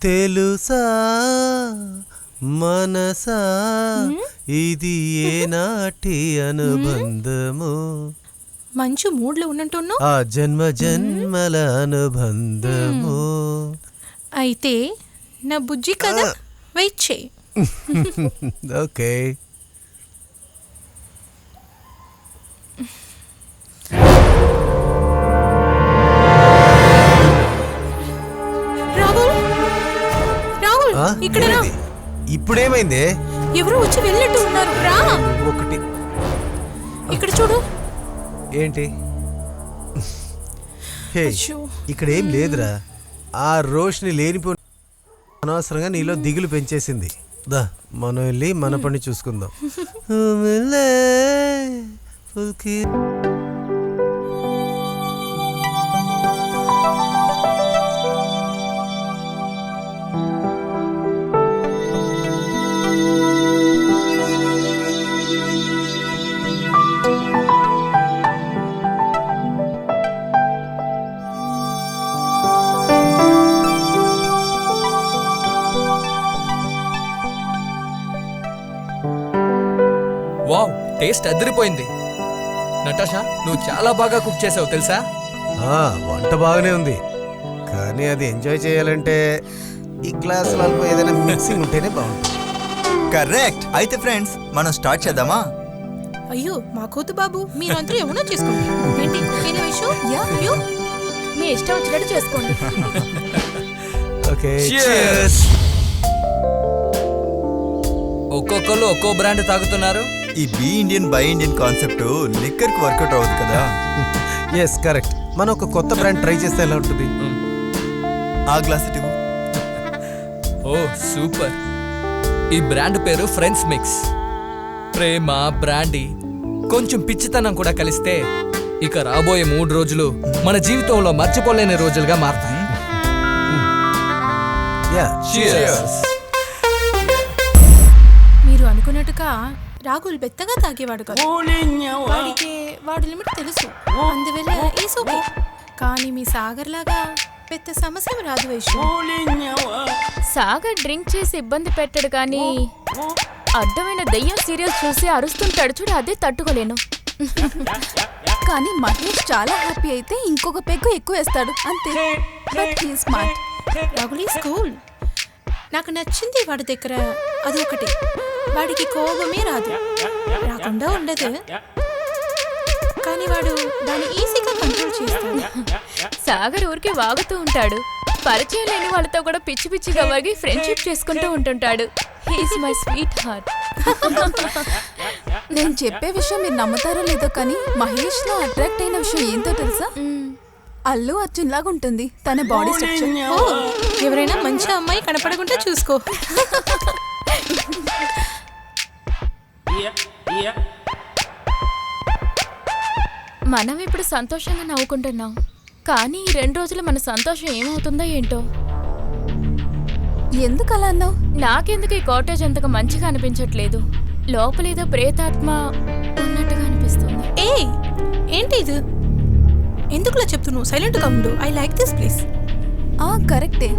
తెలుసా మనసా ఇది ఏనాటి అనుబంధము మంచి మూడ్లో ఉన్నట్టున్నావు. ఆ జన్మ జన్మల అనుబంధము. అయితే నా బుజ్జి కదా, వెయిట్ చేయి. ఓకే. ఇక్కడ రా. ఇప్పుడేమైంది? ఎవరో వచ్చి వెళ్ళినట్టు ఉన్నారు. రా. ఒకటి ఇక్కడ చూడు. ఏంటి? ఇక్కడ ఏం లేదురా. ఆ రోష్ని లేనిపో అనవసరంగా నీలో దిగులు పెంచేసింది. దా మనం వెళ్ళి మన పని చూసుకుందాం. వావ్, టేస్ట్ అదిరిపోయింది. నటాషా, నువ్వు చాలా బాగా కుక్ చేసావు తెలుసా? వంట బాగానే ఉంది, కానీ అది ఎంజాయ్ చేయాలంటే ఈ క్లాసులో ఏదైనా మిక్సింగ్ ఉంటేనే బాగుంటుంది. కరెక్ట్. అయితే ఫ్రెండ్స్, మనం స్టార్ట్ చేద్దామా? అయ్యో మా కూతు బాబు, మీరందరూ ఏమన్నా చేసుకోండి. ఏంటి మీ ఇష్టం వచ్చినట్టు చేసుకోండి. ఓకే, ఒక్కొక్కరు ఒక్కో బ్రాండ్ తాగుతున్నారు. ఈ be Indian buy Indian concept liquor కి వర్కౌట్ అవుతుంది కదా. Yes correct. మనం ఒక కొత్త బ్రాండ్ ట్రై చేస్తే ఎలా ఉంటుంది? ఆ గ్లాస్ ఇటు. ఓ సూపర్. ఈ బ్రాండ్ పేరు ఫ్రెండ్స్ మిక్స్. ప్రేమ, బ్రాండీ, కొంచెం పిచ్చితనం కూడా కలిస్తే ఇక రాబోయే 3 రోజులు మన జీవితంలో మర్చిపోలేని రోజులుగా మారతాయి. మీరు అనుకున్నట్టుగా రాహుల్ బెత్తగా తాగేవాడు కదా. వాడికి వాడి లిమిట్ తెలుసు, అందువల్ల ఈస్ ఓకే. కానీ మీ సాగర్ లాగా పెద్ద సమస్య రాదు వైషు. సాగర్ డ్రింక్ చేసి ఇబ్బంది పెట్టడు, కానీ అడ్డమైన దయ్యం సీరియల్ చూసి అరుస్తుంటాడు చూడు, అదే తట్టుకోలేను. కానీ మహేష్ చాలా హ్యాపీ అయితే ఇంకొక పెగ్గు ఎక్కువ వేస్తాడు అంతే. But he smart. Rahul is cool. నాకు నచ్చింది వాడి దగ్గర అది ఒకటి, వాడికి కోపమే రాదు, రాకుండా ఉండదు, కానీ వాడు దాన్ని ఈజీగా కంట్రోల్ చేస్తాడు. సాగర్ ఊరికి వాగుతూ ఉంటాడు, పరిచయం లేని వాళ్ళతో కూడా పిచ్చి పిచ్చిగా వాగి ఫ్రెండ్షిప్ చేసుకుంటూ ఉంటుంటాడు. He is my sweet heart. నేను చెప్పే విషయం మీరు నమ్ముతారో లేదో, కానీ మహేష్ లో అట్రాక్ట్ అయిన విషయం ఏంటో తెలుసా? అల్లు అర్జున్ లాగా ఉంటుంది తన బాడీ స్ట్రక్చర్. ఎవరైనా మంచి అమ్మాయి కనపడకుండా చూసుకో. మనం ఇప్పుడు సంతోషంగా నవ్వుకుంటున్నాం, కానీ ఈ 2 రోజులు మన సంతోషం ఏమవుతుందో ఏంటో. ఎందుకు అలా అన్నావు? నాకెందుకు ఈ కాటేజ్ అంతగా మంచిగా అనిపించట్లేదు. లోపలేదో ప్రేతాత్మ ఉన్నట్టుగా అనిపిస్తుంది. ఏంటి ఇది? ఎందుకులా చెప్తున్నావు? సైలెంట్గా ఉండు. I like this place. కరెక్టే.